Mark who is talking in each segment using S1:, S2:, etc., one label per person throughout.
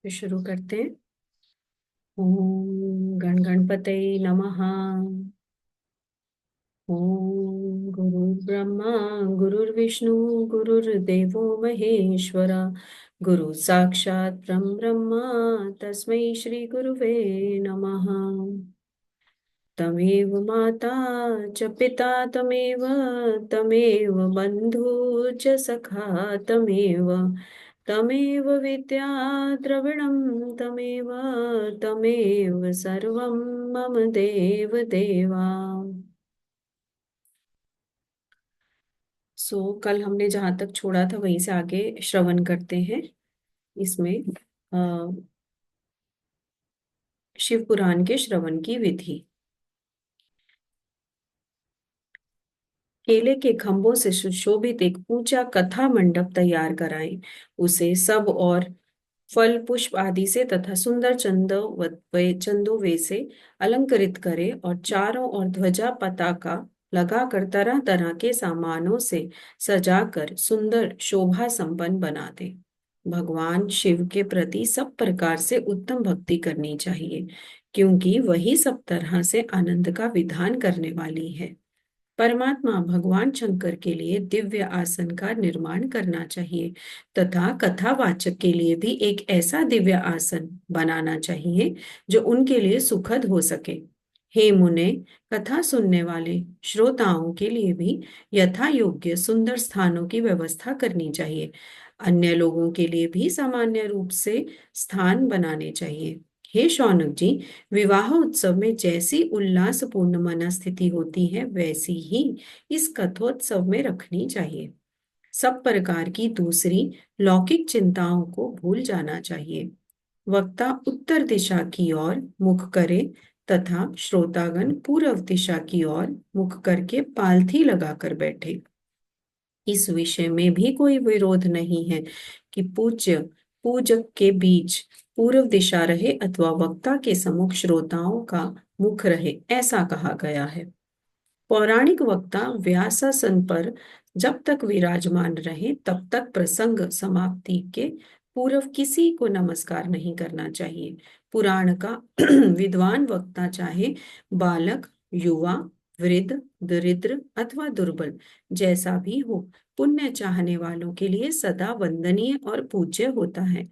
S1: तो शुरू करते हैं। ओम गण गणपतये नमः। ओम गुरुर्ब्रह्मा गुरुर्विष्णु गुरुर्देवो महेश्वरा, गुरु साक्षात् परं ब्रह्म तस्मै श्री गुरुवे नमः। तमेव माता च पिता तमेव, तमेव बन्धु च सखा तमेव, तमेव विद्या द्रविणं तमेव, तमेव सर्वं मम देव देवा। कल हमने जहाँ तक छोड़ा था वहीं से आगे श्रवण करते हैं। इसमें अ, शिव पुराण के श्रवण की विधि। केले के खंभों से सुशोभित एक ऊंचा कथा मंडप तैयार कराएं। उसे सब और फल पुष्प आदि से तथा सुंदर चंदोवे से अलंकृत करें और चारों ओर ध्वजा पताका लगाकर तरह तरह के सामानों से सजाकर सुंदर शोभा संपन्न बना दें। भगवान शिव के प्रति सब प्रकार से उत्तम भक्ति करनी चाहिए, क्योंकि वही सब तरह से आनंद का विधान करने वाली है। परमात्मा भगवान शंकर के लिए दिव्य आसन का निर्माण करना चाहिए तथा कथावाचक के लिए भी एक ऐसा दिव्य आसन बनाना चाहिए जो उनके लिए सुखद हो सके। हे मुने, कथा सुनने वाले श्रोताओं के लिए भी यथा योग्य सुंदर स्थानों की व्यवस्था करनी चाहिए। अन्य लोगों के लिए भी सामान्य रूप से स्थान बनाने चाहिए। हे शौनक जी, विवाह उत्सव में जैसी उल्लासपूर्ण मनस्थिति होती है वैसी ही इस कथोत्सव में रखनी चाहिए। सब प्रकार की दूसरी लौकिक चिंताओं को भूल जाना चाहिए। वक्ता उत्तर दिशा की ओर मुख करे तथा श्रोतागण पूर्व दिशा की ओर मुख करके पालथी लगाकर बैठे। इस विषय में भी कोई विरोध नहीं है कि पूज्य पूजक के बीच पूर्व दिशा रहे अथवा वक्ता के सम्मुख श्रोताओं का मुख रहे, ऐसा कहा गया है। पौराणिक वक्ता व्यासासन पर जब तक विराजमान रहे तब तक प्रसंग समाप्ति के पूर्व किसी को नमस्कार नहीं करना चाहिए। पुराण का विद्वान वक्ता चाहे बालक, युवा, वृद्ध, दरिद्र अथवा दुर्बल जैसा भी हो, पुण्य चाहने वालों के लिए सदा वंदनीय और पूज्य होता है।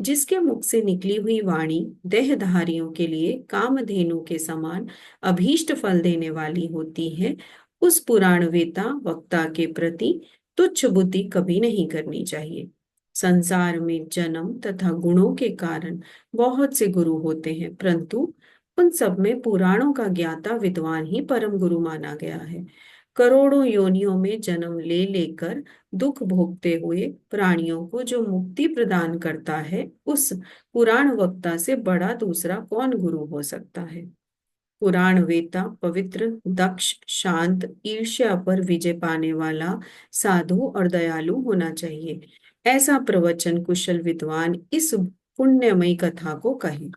S1: जिसके मुख से निकली हुई वाणी देहधारियों के लिए कामधेनु के समान अभीष्ट फल देने वाली होती है, उस पुराण वेता वक्ता के प्रति तुच्छ बुद्धि कभी नहीं करनी चाहिए। संसार में जन्म तथा गुणों के कारण बहुत से गुरु होते हैं, परंतु उन सब में पुराणों का ज्ञाता विद्वान ही परम गुरु माना गया है। करोड़ों योनियों में जन्म ले लेकर दुख भोगते हुए प्राणियों को जो मुक्ति प्रदान करता है, उस पुराण वक्ता से बड़ा दूसरा कौन गुरु हो सकता है। पुराण वेता पवित्र, दक्ष, शांत, ईर्ष्या पर विजय पाने वाला, साधु और दयालु होना चाहिए। ऐसा प्रवचन कुशल विद्वान इस पुण्यमयी कथा को कहे।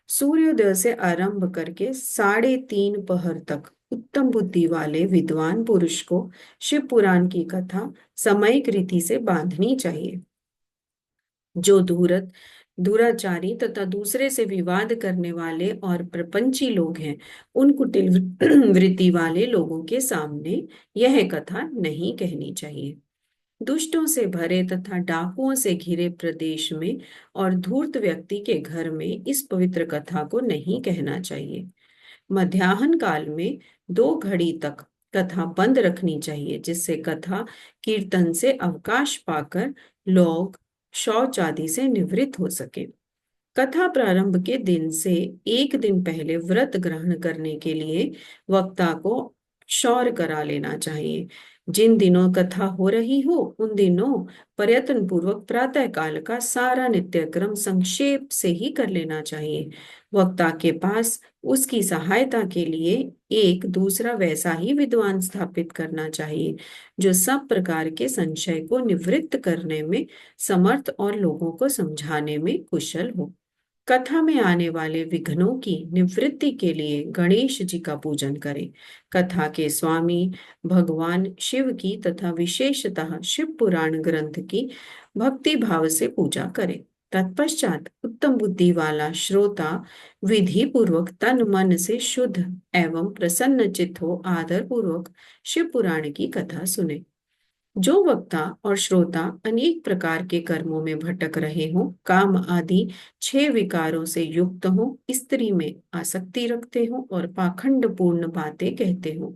S1: सूर्योदय से आरंभ करके 3:30 पहर तक उत्तम बुद्धि वाले विद्वान पुरुष को शिव पुराण की कथा सामयिक रीति से बांधनी चाहिए। जो दुराचारी तथा दूसरे से विवाद करने वाले और प्रपंची लोग हैं, उन कुटिल वृत्ति वाले लोगों के सामने यह कथा नहीं कहनी चाहिए। दुष्टों से भरे तथा डाकुओं से घिरे प्रदेश में और धूर्त व्यक्ति के घर में इस पवित्र कथा को नहीं कहना चाहिए। मध्याह्न काल में 2 घड़ी तक कथा बंद रखनी चाहिए, जिससे कथा कीर्तन से अवकाश पाकर लोग शौच आदि से निवृत्त हो सके। कथा प्रारंभ के दिन से 1 दिन पहले व्रत ग्रहण करने के लिए वक्ता को क्षौर करा लेना चाहिए। जिन दिनों कथा हो रही हो उन दिनों प्रयत्न पूर्वक प्रातः काल का सारा नित्यक्रम संक्षेप से ही कर लेना चाहिए। वक्ता के पास उसकी सहायता के लिए एक दूसरा वैसा ही विद्वान स्थापित करना चाहिए, जो सब प्रकार के संशय को निवृत्त करने में समर्थ और लोगों को समझाने में कुशल हो। कथा में आने वाले विघ्नों की निवृत्ति के लिए गणेश जी का पूजन करें। कथा के स्वामी भगवान शिव की तथा विशेषतः शिव पुराण ग्रंथ की भक्ति भाव से पूजा करें तत्पश्चात उत्तम बुद्धि वाला श्रोता विधि पूर्वक तन मन से शुद्ध एवं प्रसन्न चित्त हो आदर पूर्वक शिव पुराण की कथा सुने। जो वक्ता और श्रोता अनेक प्रकार के कर्मों में भटक रहे हों, काम आदि 6 विकारों से युक्त हों, स्त्री में आसक्ति रखते हों और पाखंड पूर्ण बातें कहते हों,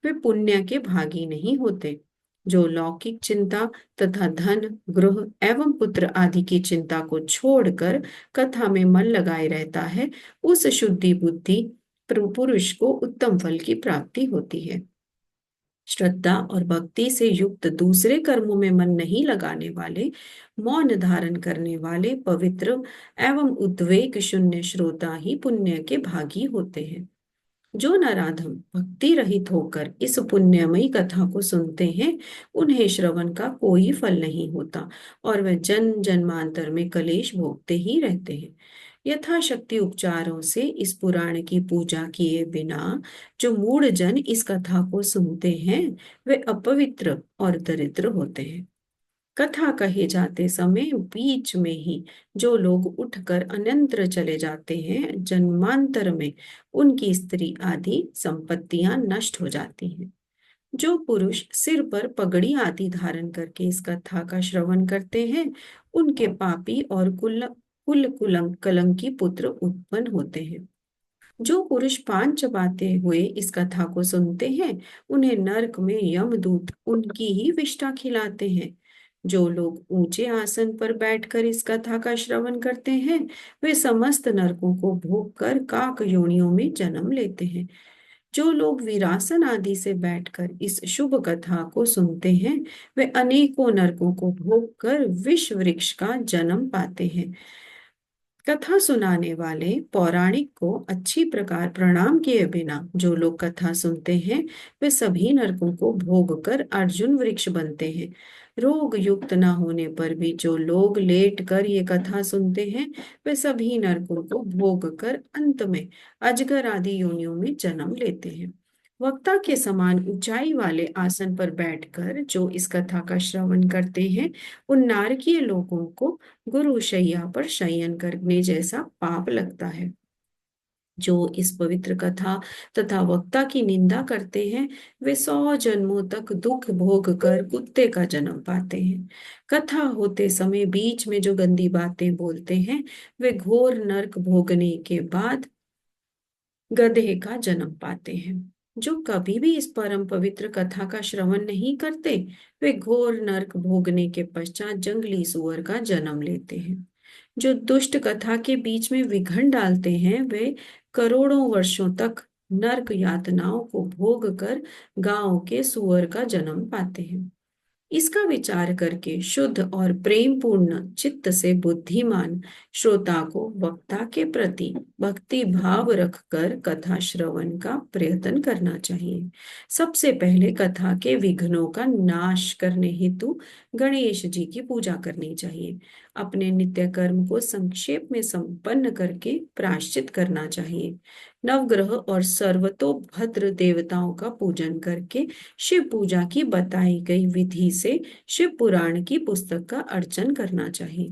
S1: वे पुण्य के भागी नहीं होते। जो लौकिक चिंता तथा धन, गृह एवं पुत्र आदि की चिंता को छोड़कर कथा में मन लगाए रहता है, उस शुद्धि बुद्धि पुरुष को उत्तम फल की प्राप्ति होती है। श्रद्धा और भक्ति से युक्त दूसरे कर्मों में मन नहीं लगाने वाले, मौन धारण करने वाले, पवित्र एवं उद्वेग शून्य श्रोता ही पुण्य के भागी होते हैं। जो नराधम भक्ति रहित होकर इस पुण्यमयी कथा को सुनते हैं, उन्हें श्रवण का कोई फल नहीं होता और वह जन्म जन्मांतर में कलेश भोगते ही रहते हैं। यथाशक्ति उपचारों से इस पुराण की पूजा किए बिना जो मूढ़ जन इस कथा को सुनते हैं, वे अपवित्र और दरिद्र होते हैं। कथा कहे जाते समय बीच में ही जो लोग उठकर अन्यत्र चले जाते हैं, जन्मांतर में उनकी स्त्री आदि संपत्तियां नष्ट हो जाती हैं। जो पुरुष सिर पर पगड़ी आदि धारण करके इस कथा का श्रवण करते हैं, उनके पापी और कलंकी पुत्र उत्पन्न होते हैं। जो पुरुष पान चबाते हुए इस कथा को सुनते हैं, उन्हें नरक में यमदूत उनकी ही विष्ठा खिलाते हैं। जो लोग ऊंचे आसन पर बैठकर इस कथा का श्रवण करते हैं, वे समस्त नरकों को भोग कर काक योनियों में जन्म लेते हैं। जो लोग वीरासन आदि से बैठकर इस शुभ कथा को सुनते हैं, वे अनेकों नरकों को भोग कर विष वृक्ष का जन्म पाते हैं। कथा सुनाने वाले पौराणिक को अच्छी प्रकार प्रणाम किए बिना जो लोग कथा सुनते हैं, वे सभी नरकों को भोग कर अर्जुन वृक्ष बनते हैं। रोग युक्त न होने पर भी जो लोग लेट कर ये कथा सुनते हैं, वे सभी नरकों को भोग कर अंत में अजगर आदि योनियों में जन्म लेते हैं। वक्ता के समान ऊंचाई वाले आसन पर बैठकर जो इस कथा का श्रवण करते हैं, उन नारकीय लोगों को गुरु शैया पर शयन करने जैसा पाप लगता है। जो इस पवित्र कथा तथा वक्ता की निंदा करते हैं, वे 100 जन्मों तक दुख भोग कर कुत्ते का जन्म पाते हैं। कथा होते समय बीच में जो गंदी बातें बोलते हैं, वे घोर नरक भोगने के बाद गधे का जन्म पाते हैं। जो कभी भी इस परम पवित्र कथा का श्रवण नहीं करते, वे घोर नरक भोगने के पश्चात जंगली सुअर का जन्म लेते हैं। जो दुष्ट कथा के बीच में विघन डालते हैं, वे करोड़ों वर्षों तक नरक यातनाओं को भोग कर गांव के सुअर का जन्म पाते हैं। इसका विचार करके शुद्ध और प्रेम पूर्ण चित्त से बुद्धिमान श्रोता को वक्ता के प्रति भक्ति भाव रखकर कथा श्रवण का प्रयत्न करना चाहिए। सबसे पहले कथा के विघ्नों का नाश करने हेतु गणेश जी की पूजा करनी चाहिए। अपने नित्य कर्म को संक्षेप में संपन्न करके प्रायश्चित करना चाहिए। नवग्रह और सर्वतोभद्र देवताओं का पूजन करके शिव पूजा की बताई गई विधि से शिव पुराण की पुस्तक का अर्चन करना चाहिए।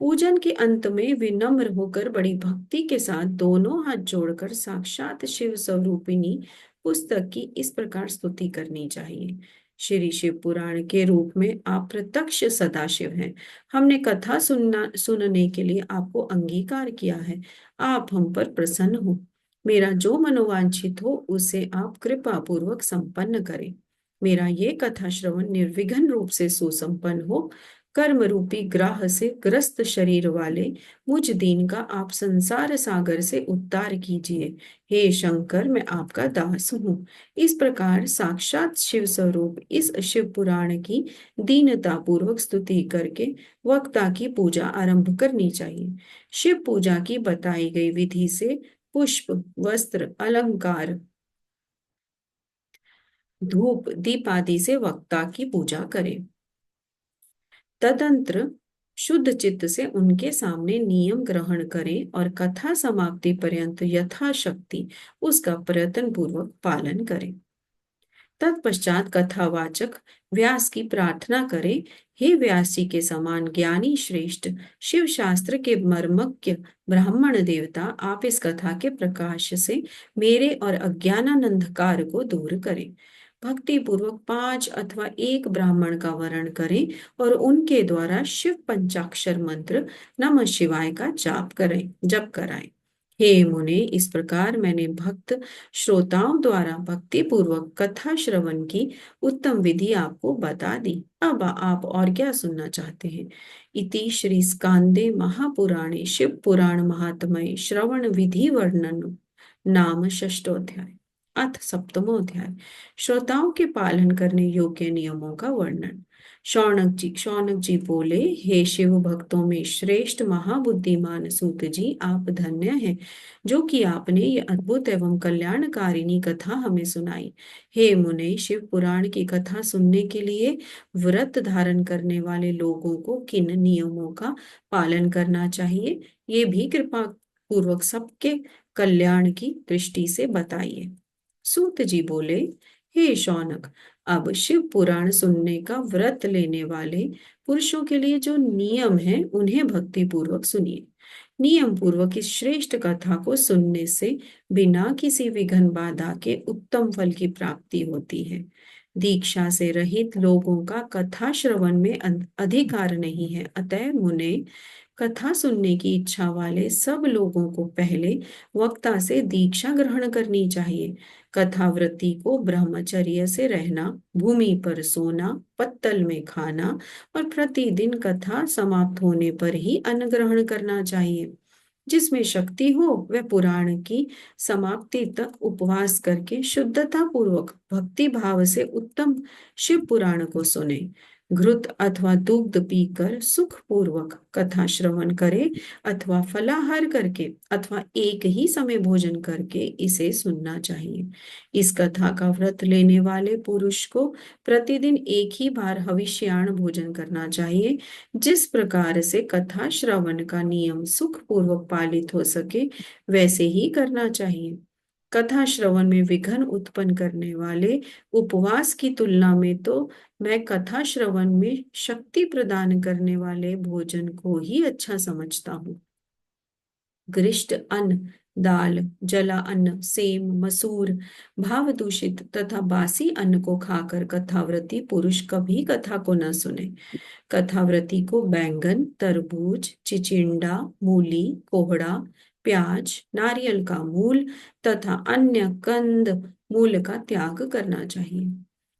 S1: पूजन के अंत में विनम्र होकर बड़ी भक्ति के साथ दोनों हाथ जोड़कर साक्षात शिव स्वरूपिणी पुस्तक की इस प्रकार स्तुति करनी चाहिए। श्री शिव पुराण के रूप में आप प्रत्यक्ष सदाशिव हैं। हमने कथा सुनने के लिए आपको अंगीकार किया है। आप हम पर प्रसन्न हो। मेरा जो मनोवांछित हो उसे आप कृपा पूर्वक संपन्न करें। मेरा ये कथा श्रवण निर्विघ्न रूप से सुसंपन्न हो। कर्म रूपी ग्राह से ग्रस्त शरीर वाले मुझ दीन का आप संसार सागर से उद्धार कीजिए। हे शंकर, मैं आपका दास हूँ। इस प्रकार साक्षात शिव स्वरूप इस शिव पुराण की दीनता पूर्वक स्तुति करके वक्ता की पूजा आरंभ करनी चाहिए। शिव पूजा की बताई गई विधि से पुष्प, वस्त्र, अलंकार, धूप, दीप आदि से वक्ता की पूजा करें। तदंतर शुद्ध चित्त से उनके सामने नियम ग्रहण करें और कथा समाप्ति पर्यंत यथाशक्ति उसका प्रयत्न पूर्वक पालन करें। तत्पश्चात कथावाचक व्यास की प्रार्थना करे, हे व्यास जी के समान ज्ञानी श्रेष्ठ शिव शास्त्र के मर्मज्ञ ब्राह्मण देवता, आप इस कथा के प्रकाश से मेरे और अज्ञानानंद अंधकार को दूर करें। भक्ति पूर्वक 5 अथवा एक ब्राह्मण का वर्ण करें और उनके द्वारा शिव पंचाक्षर मंत्र नमः शिवाय का जप कराएं। हे मुने, इस प्रकार मैंने भक्त श्रोताओं द्वारा भक्ति पूर्वक कथा श्रवण की उत्तम विधि आपको बता दी। अब आप और क्या सुनना चाहते हैं? इति श्री स्कांदे महापुराणे शिव पुराण महात्म्ये श्रवण विधि वर्णन नाम षष्ठोध्याय। अथ सप्तमोध्याय, श्रोताओं के पालन करने योग्य नियमों का वर्णन। शौनक जी बोले, हे शिव भक्तों में श्रेष्ठ महाबुद्धिमान सूत जी, आप धन्य हैं जो कि आपने ये अद्भुत एवं कल्याणकारिणी कथा हमें सुनाई। हे मुने, शिव पुराण की कथा सुनने के लिए व्रत धारण करने वाले लोगों को किन नियमों का पालन करना चाहिए, ये भी कृपा पूर्वक सबके कल्याण की दृष्टि से बताइए। सूत जी बोले, हे शौनक, अब शिव पुराण सुनने का व्रत लेने वाले पुरुषों के लिए जो नियम है उन्हें भक्ति पूर्वक सुनिए। नियम पूर्वक इस श्रेष्ठ कथा को सुनने से बिना किसी विघ्न बाधा के उत्तम फल की प्राप्ति होती है। दीक्षा से रहित लोगों का कथा श्रवण में अधिकार नहीं है, अतः मुने, कथा सुनने की इच्छा वाले सब लोगों को पहले वक्ता से दीक्षा ग्रहण करनी चाहिए। कथावृत्ति को ब्रह्मचर्य से रहना, भूमि पर सोना, पत्तल में खाना और प्रतिदिन कथा समाप्त होने पर ही अन्न ग्रहण करना चाहिए। जिसमें शक्ति हो वह पुराण की समाप्ति तक उपवास करके शुद्धता पूर्वक भक्ति भाव से उत्तम शिव पुराण को सुने। घृत अथवा दुग्ध पीकर सुख पूर्वक कथा श्रवण करे अथवा फलाहार करके अथवा एक ही समय भोजन करके इसे सुनना चाहिए। इस कथा का व्रत लेने वाले पुरुष को प्रतिदिन एक ही बार हविष्यान्न भोजन करना चाहिए। जिस प्रकार से कथा श्रवण का नियम सुख पूर्वक पालित हो सके वैसे ही करना चाहिए। कथा श्रवण में विघ्न उत्पन्न करने वाले उपवास की तुलना में तो मैं कथा श्रवण में शक्ति प्रदान करने वाले भोजन को ही अच्छा समझता हूँ। गरिष्ठ अन्न, दाल, जला अन्न, सेम, मसूर, भाव दूषित तथा बासी अन्न को खाकर कथाव्रती पुरुष कभी कथा को न सुने। कथाव्रती को बैंगन, तरबूज, चिचिंडा, मूली, कोहड़ा, प्याज, नारियल का मूल तथा अन्य कंद मूल का त्याग करना चाहिए।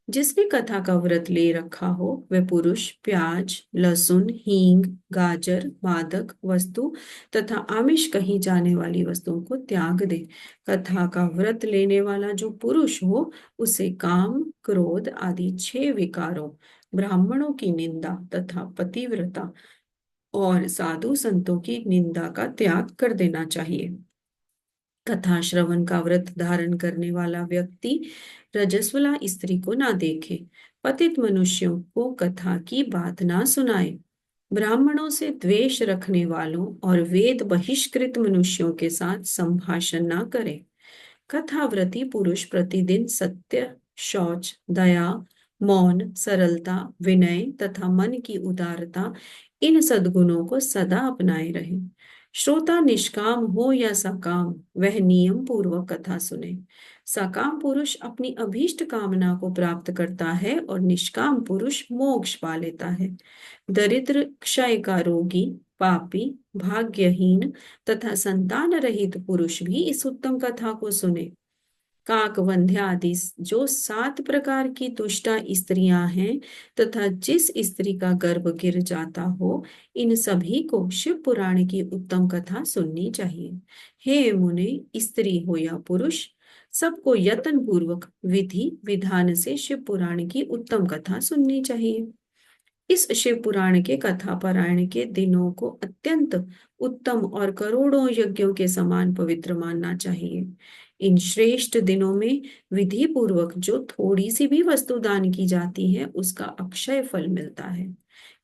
S1: जिसने कथा का व्रत ले रखा हो वह पुरुष प्याज, लहसुन, हींग, गाजर, मादक वस्तु तथा आमिष कही जाने वाली वस्तुओं को त्याग दे। कथा का व्रत लेने वाला जो पुरुष हो उसे काम, क्रोध आदि 6 विकारों, ब्राह्मणों की निंदा तथा पतिव्रता और साधु संतों की निंदा का त्याग कर देना चाहिए। कथा श्रवण का व्रत धारण करने वाला व्यक्ति रजस्वला स्त्री को ना देखे, पतित मनुष्यों को कथा की बात ना सुनाए, ब्राह्मणों से द्वेष रखने वालों और वेद बहिष्कृत मनुष्यों के साथ संभाषण ना करे। कथाव्रती पुरुष प्रतिदिन सत्य, शौच, दया, मौन, सरलता, विनय तथा मन की उदारता, इन सद्गुणों को सदा अपनाए रहे। श्रोता निष्काम हो या सकाम, वह नियम पूर्वक कथा सुने। सकाम पुरुष अपनी अभीष्ट कामना को प्राप्त करता है और निष्काम पुरुष मोक्ष पा लेता है। दरिद्र, क्षय का रोगी, पापी, भाग्यहीन तथा संतान रहित पुरुष भी इस उत्तम कथा को सुने। काकवंध्या आदि जो 7 प्रकार की दुष्टा स्त्रियां हैं तथा जिस स्त्री का गर्भ गिर जाता हो, इन सभी को शिव पुराण की उत्तम कथा सुननी चाहिए। हे मुने, स्त्री हो या पुरुष, सबको यत्न पूर्वक विधि विधान से शिव पुराण की उत्तम कथा सुननी चाहिए। इस शिव पुराण के कथा पारायण के दिनों को अत्यंत उत्तम और करोड़ों यज्ञों के समान पवित्र मानना चाहिए। इन श्रेष्ठ दिनों में विधि पूर्वक जो थोड़ी सी भी वस्तु दान की जाती है उसका अक्षय फल मिलता है।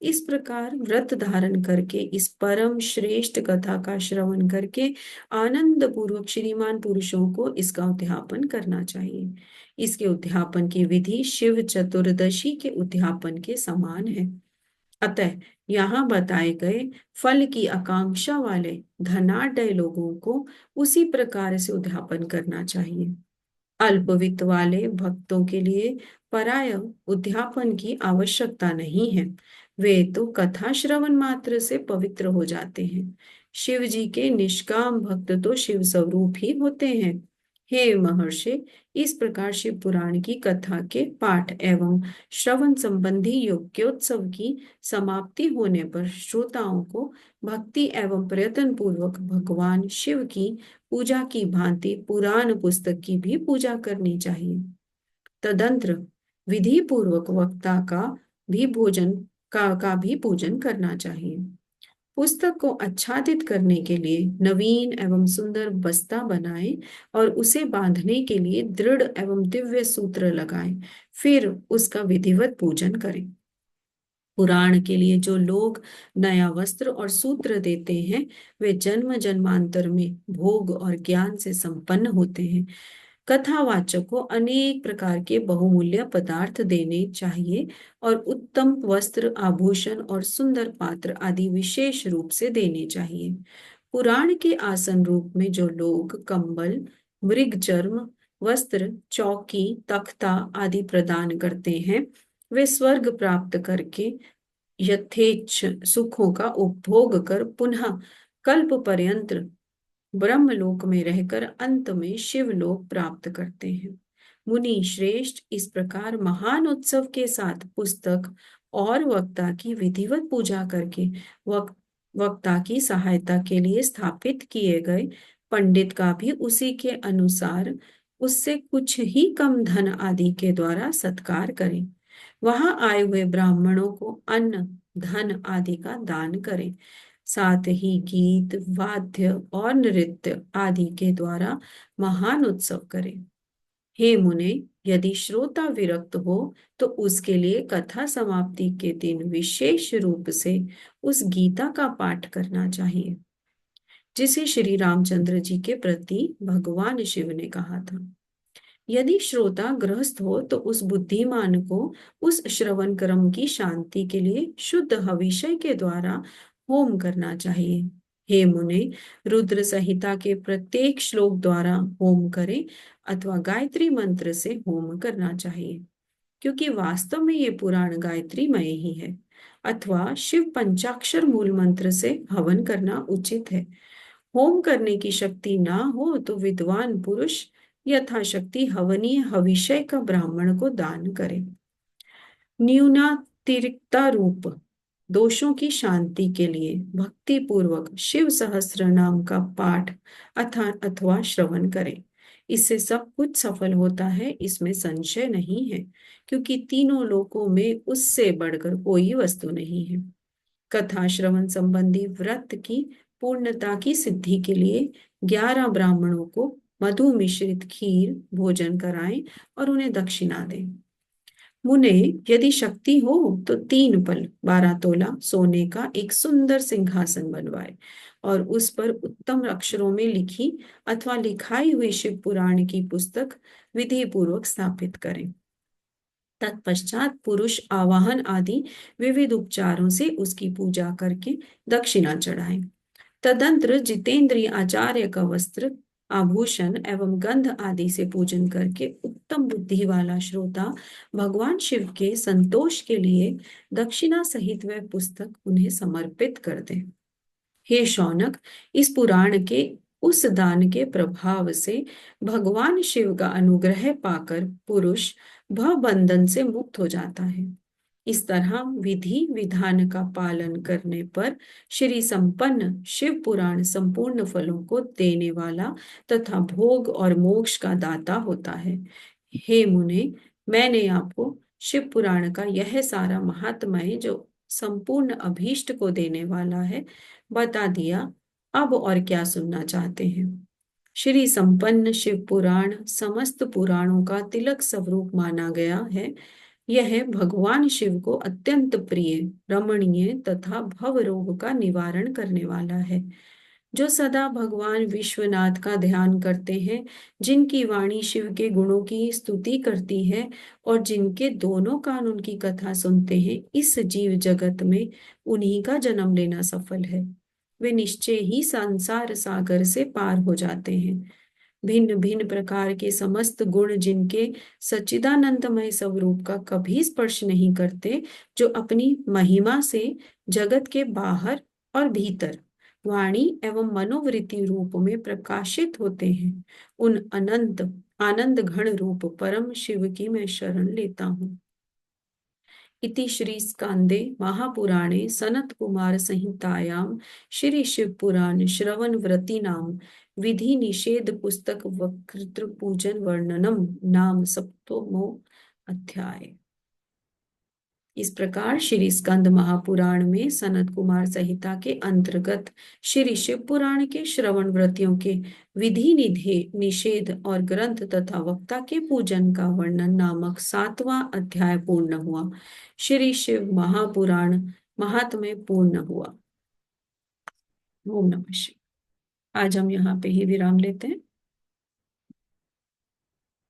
S1: इस प्रकार व्रत धारण करके इस परम श्रेष्ठ कथा का श्रवण करके आनंद पूर्वक श्रीमान पुरुषों को इसका उद्यापन करना चाहिए। इसके उद्यापन की विधि शिव चतुर्दशी के उद्यापन के समान है। अतः यहाँ बताए गए फल की आकांक्षा वाले धनाढ्य लोगों को उसी प्रकार से उद्यापन करना चाहिए। अल्प वित्त वाले भक्तों के लिए पराय उद्यापन की आवश्यकता नहीं है। वे तो कथा श्रवण मात्र से पवित्र हो जाते हैं। शिव जी के निष्काम भक्त तो शिव स्वरूप ही होते हैं। हे महर्षि, इस प्रकार शिव पुराण की कथा के पाठ एवं श्रवण संबंधी यज्ञोत्सव की समाप्ति होने पर श्रोताओं को भक्ति एवं प्रयत्न पूर्वक भगवान शिव की पूजा की भांति पुराण पुस्तक की भी पूजा करनी चाहिए। तदंतर विधि पूर्वक वक्ता का भी पूजन करना चाहिए। पुस्तक को आच्छादित करने के लिए नवीन एवं सुंदर बस्ता बनाएं और उसे बांधने के लिए दृढ़ एवं दिव्य सूत्र लगाएं, फिर उसका विधिवत पूजन करें। पुराण के लिए जो लोग नया वस्त्र और सूत्र देते हैं, वे जन्म जन्मांतर में भोग और ज्ञान से संपन्न होते हैं। कथावाचक को अनेक प्रकार के बहुमूल्य पदार्थ देने चाहिए और उत्तम वस्त्र, आभूषण और सुंदर पात्र आदि विशेष रूप से देने चाहिए। पुराण के आसन रूप में जो लोग कंबल, मृग चर्म, वस्त्र, चौकी, तख्ता आदि प्रदान करते हैं, वे स्वर्ग प्राप्त करके यथेच्छ सुखों का उपभोग कर पुनः कल्प पर्यंत ब्रह्मलोक में रहकर अंत में शिवलोक प्राप्त करते हैं। मुनि श्रेष्ठ इस प्रकार महान उत्सव के साथ पुस्तक और वक्ता की विधिवत पूजा करके वक्ता की सहायता के लिए स्थापित किए गए पंडित का भी उसी के अनुसार उससे कुछ ही कम धन आदि के द्वारा सत्कार करें। वहां आए हुए ब्राह्मणों को अन्न, धन आदि का दान करें। साथ ही गीत, वाद्य और नृत्य आदि के द्वारा महान उत्सव करें। हे मुने, यदि श्रोता विरक्त हो तो उसके लिए कथा समाप्ति के दिन विशेष रूप से उस गीता का पाठ करना चाहिए जिसे श्री रामचंद्र जी के प्रति भगवान शिव ने कहा था। यदि श्रोता गृहस्थ हो तो उस बुद्धिमान को उस श्रवण क्रम की शांति के लिए शुद्ध हविष्य के द्वारा होम करना चाहिए। हे मुने, रुद्र संहिता के प्रत्येक श्लोक द्वारा होम करें अथवा गायत्री मंत्र से होम करना चाहिए, क्योंकि वास्तव में ये पुराण गायत्री मय ही है। अथवा शिव पंचाक्षर मूल मंत्र से हवन करना उचित है। होम करने की शक्ति ना हो तो विद्वान पुरुष यथाशक्ति हवनीय हविष्य का ब्राह्मण को दान करे। न्यूनातिरिक्ता रूप दोषों की शांति के लिए भक्ति पूर्वक शिव सहस्त्र नाम का पाठ अथवा श्रवण करें। इससे सब कुछ सफल होता है, इसमें संशय नहीं है, क्योंकि तीनों लोकों में उससे बढ़कर कोई वस्तु नहीं है। कथा श्रवण संबंधी व्रत की पूर्णता की सिद्धि के लिए 11 ब्राह्मणों को मधु मिश्रित खीर भोजन कराएं और उन्हें दक्षिणा दें। मुने, यदि शक्ति हो तो 3 पल 12 तोला सोने का एक सुंदर सिंहासन बनवाए और उस पर उत्तम अक्षरों में लिखी अथवा लिखाई हुई शिव पुराण की पुस्तक विधि पूर्वक स्थापित करें। तत्पश्चात पुरुष आवाहन आदि विविध उपचारों से उसकी पूजा करके दक्षिणा चढ़ाएं। तदंतर जितेंद्रिय आचार्य का वस्त्र, आभूषण एवं गंध आदि से पूजन करके उत्तम बुद्धि वाला श्रोता भगवान शिव के संतोष के लिए दक्षिणा सहित वह पुस्तक उन्हें समर्पित कर दे। हे शौनक, इस पुराण के उस दान के प्रभाव से भगवान शिव का अनुग्रह पाकर पुरुष भवबंधन से मुक्त हो जाता है। इस तरह विधि विधान का पालन करने पर श्री संपन्न शिव पुराण संपूर्ण फलों को देने वाला तथा भोग और मोक्ष का दाता होता है। हे मुने, मैंने आपको शिव पुराण का यह सारा महात्म्य जो संपूर्ण अभीष्ट को देने वाला है बता दिया। अब और क्या सुनना चाहते हैं? श्री संपन्न शिव पुराण समस्त पुराणों का तिलक स्वरूप माना गया है। यह भगवान शिव को अत्यंत प्रिय, रमणीय तथा भव रोग का निवारण करने वाला है। जो सदा भगवान विश्वनाथ का ध्यान करते हैं, जिनकी वाणी शिव के गुणों की स्तुति करती है और जिनके दोनों कान उनकी कथा सुनते हैं, इस जीव जगत में उन्हीं का जन्म लेना सफल है। वे निश्चय ही संसार सागर से पार हो जाते हैं। भिन्न भिन्न प्रकार के समस्त गुण जिनके सच्चिदानंदमय स्वरूप का कभी स्पर्श नहीं करते, जो अपनी महिमा से जगत के बाहर और भीतर वाणी एवं मनोवृत्ति रूप में प्रकाशित होते हैं, उन अनंत आनंद घन रूप परम शिव की मैं शरण लेता हूँ। इति श्री स्कांदे महापुराणे सनत कुमार संहितायां श्री शिव पुराण श्रवण व्रती नाम विधि निषेध पुस्तक वक्तृ पूजन वर्णनम नाम सप्तमो अध्याय। इस प्रकार श्री स्कंद महापुराण में सनत कुमार संहिता के अंतर्गत श्री शिव पुराण के श्रवण व्रतियों के विधि निधे निषेध और ग्रंथ तथा वक्ता के पूजन का वर्णन नामक 7वां अध्याय पूर्ण हुआ। श्री शिव महापुराण महात्म्य पूर्ण हुआ। ओम नमः शिवाय। आज हम यहाँ पे ही विराम लेते हैं।